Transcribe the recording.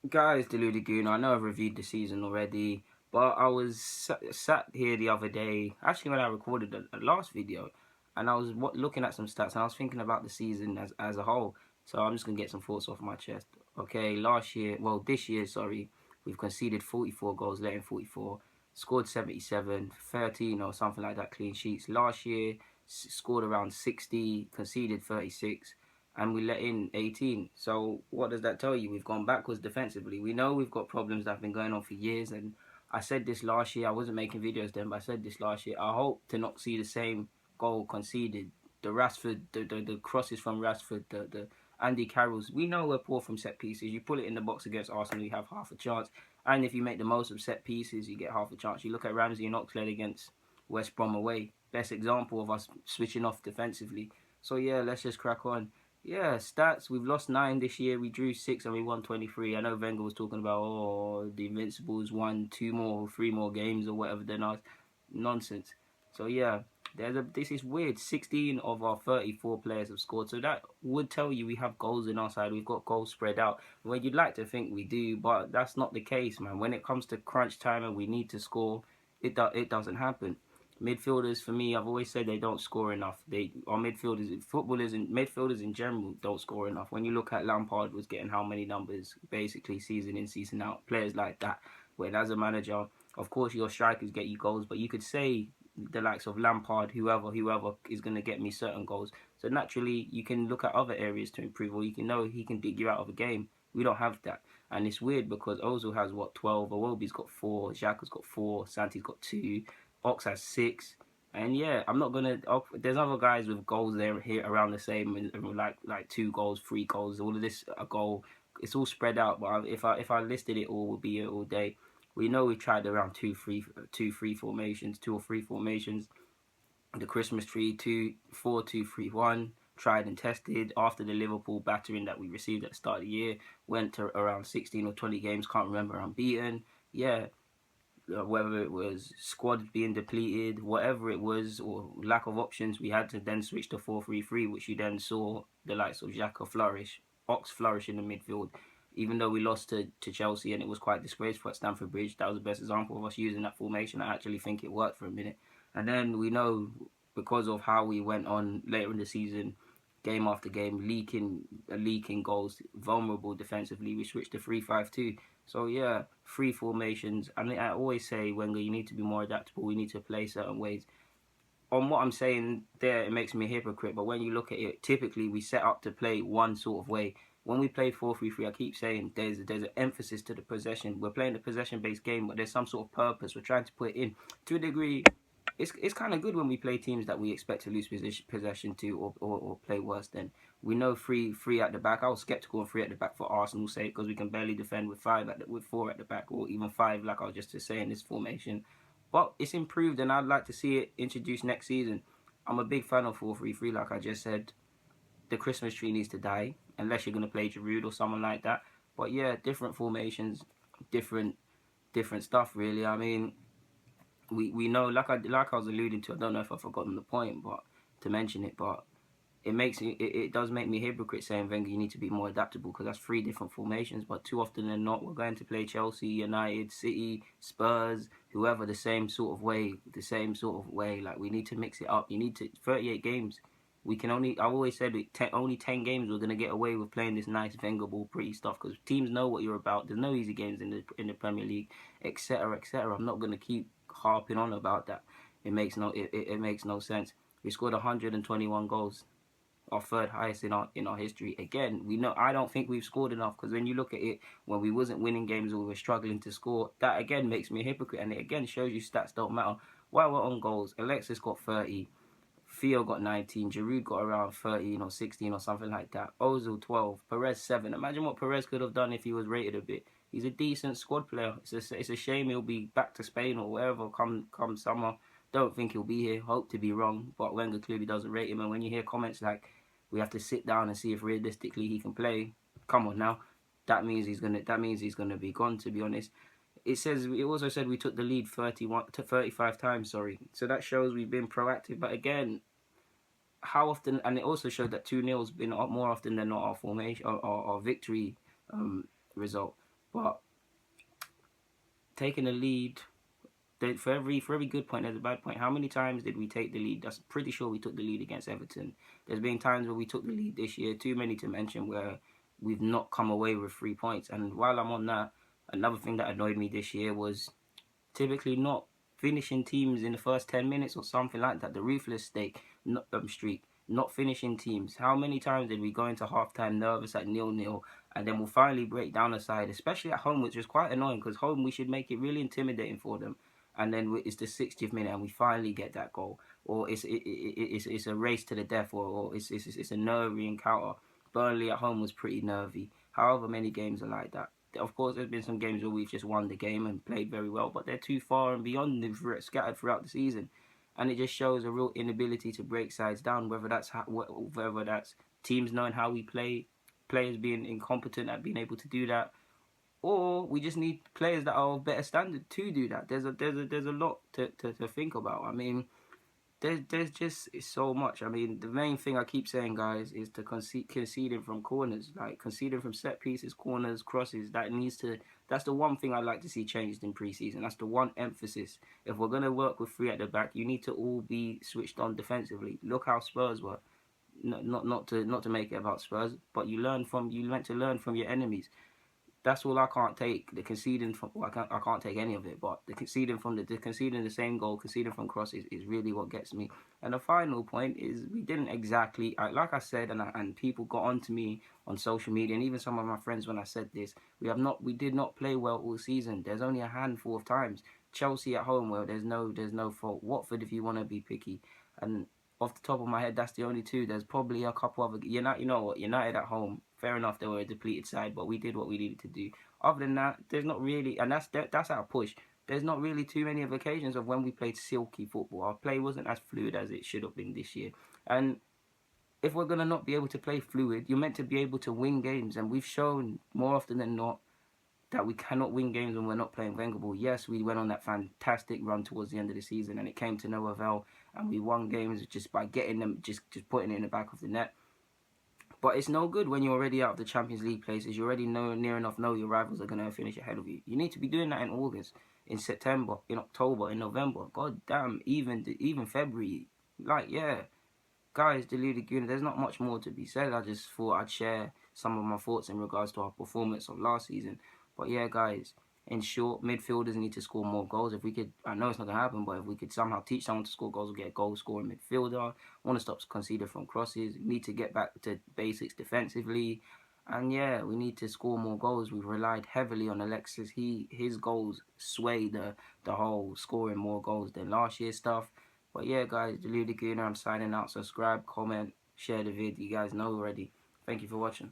Guys, Deluded Goon, I know I've reviewed the season already, but I was sat here the other day, actually when I recorded the last video, and I was looking at some stats, and I was thinking about the season as a whole. So I'm just going to get some thoughts off my chest. Okay, this year, sorry, we've conceded 44 goals, let in 44, scored 77, 13 or something like that clean sheets. Last year, scored around 60, conceded 36, and we let in 18. So what does that tell you? We've gone backwards defensively. We know we've got problems that have been going on for years, and I said this last year. I wasn't making videos then, but I said this last year. I hope to not see the same goal conceded. The Rashford, the crosses from Rashford, the Andy Carrolls. We know we're poor from set pieces. You put it in the box against Arsenal, you have half a chance. And if you make the most of set pieces, you get half a chance. You look at Ramsey and Oxlade against West Brom away. Best example of us switching off defensively. So yeah, let's just crack on. Yeah, stats. We've lost 9 this year. We drew 6 and we won 23. I know Wenger was talking about, the Invincibles won 2 more, 3 more games or whatever than us. Nonsense. So yeah, this is weird. 16 of our 34 players have scored. So that would tell you we have goals in our side. We've got goals spread out. Well, you'd like to think we do, but that's not the case, man. When it comes to crunch time and we need to score, it doesn't happen. Midfielders, for me, I've always said they don't score enough. Footballers and midfielders in general don't score enough. When you look at Lampard was getting how many numbers basically season in, season out, players like that. When as a manager, of course your strikers get you goals, but you could say the likes of Lampard, whoever is going to get me certain goals. So naturally, you can look at other areas to improve, or you can know he can dig you out of a game. We don't have that, and it's weird because Ozil has what 12, Iwobi's got 4, Xhaka's got 4, Santi's got 2. Ox has 6. And yeah, I'm not gonna. There's other guys with goals there here around the same, like 2 goals, 3 goals. All of this a goal. It's all spread out. But if I listed it all, would be here all day. We know we've tried around 2-3 formations, 2 or 3 formations. The Christmas tree 2-4-2-3-1. Tried and tested after the Liverpool battering that we received at the start of the year. Went to around 16 or 20 games. Can't remember unbeaten. Yeah, whether it was squad being depleted, whatever it was, or lack of options, we had to then switch to 4-3-3, which you then saw the likes of Xhaka flourish, Ox flourish in the midfield. Even though we lost to Chelsea and it was quite disgraceful at Stamford Bridge, that was the best example of us using that formation. I actually think it worked for a minute. And then we know because of how we went on later in the season, game after game, leaking goals, vulnerable defensively, we switched to 3-5-2. So yeah, 3 formations. I mean, I always say, Wenger, you need to be more adaptable. We need to play certain ways. On what I'm saying there, it makes me a hypocrite. But when you look at it, typically we set up to play one sort of way. When we play 4-3-3, I keep saying there's an emphasis to the possession. We're playing a possession-based game, but there's some sort of purpose. We're trying to put it in. To a degree, it's kind of good when we play teams that we expect to lose possession to, or play worse than. We know three at the back. I was skeptical of 3 at the back for Arsenal's sake because we can barely defend with with 4 at the back, or even 5, like I was just saying, this formation. But it's improved, and I'd like to see it introduced next season. I'm a big fan of 4-3-3, like I just said. The Christmas tree needs to die unless you're gonna play Giroud or someone like that. But yeah, different formations, different different stuff. Really, I mean, we know, like I was alluding to. I don't know if I've forgotten the point, but to mention it, but it does make me a hypocrite saying, Wenger, you need to be more adaptable, because that's 3 different formations. But too often than not, we're going to play Chelsea, United, City, Spurs, whoever, the same sort of way. Like, we need to mix it up. You need to 38 games. We can only. I've always said only 10 games we're gonna get away with playing this nice Wenger ball pretty stuff, because teams know what you're about. There's no easy games in the Premier League, etc. etc. I'm not gonna keep harping on about that. It makes no sense. We scored 121 goals, our 3rd highest in our history. Again, we know I don't think we've scored enough, because when you look at it, when we wasn't winning games or we were struggling to score, that again makes me a hypocrite, and it again shows you stats don't matter. While we're on goals, Alexis got 30, Theo got 19, Giroud got around 13 or 16 or something like that, Ozil 12, Perez 7. Imagine what Perez could have done if he was rated a bit. He's a decent squad player. It's a shame he'll be back to Spain or wherever come summer. Don't think he'll be here. Hope to be wrong, but Wenger clearly doesn't rate him. And when you hear comments like, we have to sit down and see if realistically he can play, come on now, that means he's gonna be gone. To be honest, it also said we took the lead 31 to 35 times. Sorry, so that shows we've been proactive. But again, how often? And it also showed that 2-0's been more often than not our formation or victory result. But taking the lead, for every good point, there's a bad point. How many times did we take the lead? That's pretty sure we took the lead against Everton. There's been times where we took the lead this year, too many to mention, where we've not come away with 3 points. And while I'm on that, another thing that annoyed me this year was typically not finishing teams in the first 10 minutes or something like that. The ruthless streak, not finishing teams. How many times did we go into halftime nervous at 0-0, and then we'll finally break down a side, especially at home, which was quite annoying because home we should make it really intimidating for them. And then it's the 60th minute and we finally get that goal, or it's a race to the death, or it's a nervy encounter. Burnley at home was pretty nervy. However many games are like that. Of course, there's been some games where we've just won the game and played very well, but they're too far and beyond and scattered throughout the season, and it just shows a real inability to break sides down. Whether that's teams knowing how we play, players being incompetent at being able to do that, or we just need players that are of better standard to do that. There's a lot to think about. I mean, there's just so much. I mean, the main thing I keep saying, guys, is to conceding from corners, like conceding from set pieces, corners, crosses. That's the one thing I'd like to see changed in preseason. That's the one emphasis. If we're gonna work with three at the back, you need to all be switched on defensively. Look how Spurs were. Not to make it about Spurs, but you meant to learn from your enemies. That's all I can't take. The conceding from, well, I can't take any of it, but the conceding from the conceding the same goal, conceding from crosses is really what gets me. And the final point is we didn't exactly, like I said, and people got on to me on social media, and even some of my friends when I said this, we did not play well all season. There's only a handful of times. Chelsea at home, well, there's no fault. Watford, if you want to be picky, and off the top of my head, that's the only two. There's probably a couple other. United, you know what? United at home. Fair enough, they were a depleted side, but we did what we needed to do. Other than that, there's not really, and that's our push. There's not really too many of occasions of when we played silky football. Our play wasn't as fluid as it should have been this year. And if we're gonna not be able to play fluid, you're meant to be able to win games, and we've shown more often than not that we cannot win games when we're not playing Wenger ball. Yes, we went on that fantastic run towards the end of the season, and it came to no avail, and we won games just by getting them, just putting it in the back of the net. But it's no good when you're already out of the Champions League places. You already near enough know your rivals are going to finish ahead of you. You need to be doing that in August, in September, in October, in November. God damn, even February. Like, yeah. Guys, Deluded Gooner, there's not much more to be said. I just thought I'd share some of my thoughts in regards to our performance of last season. But yeah, guys, in short, midfielders need to score more goals. If we could, I know it's not going to happen, but if we could somehow teach someone to score goals, we'll get a goal-scoring midfielder. Want to stop conceding from crosses. We need to get back to basics defensively. And yeah, we need to score more goals. We've relied heavily on Alexis. His goals sway the whole scoring more goals than last year's stuff. But yeah, guys, Deluded Gooner, I'm signing out. Subscribe, comment, share the vid. You guys know already. Thank you for watching.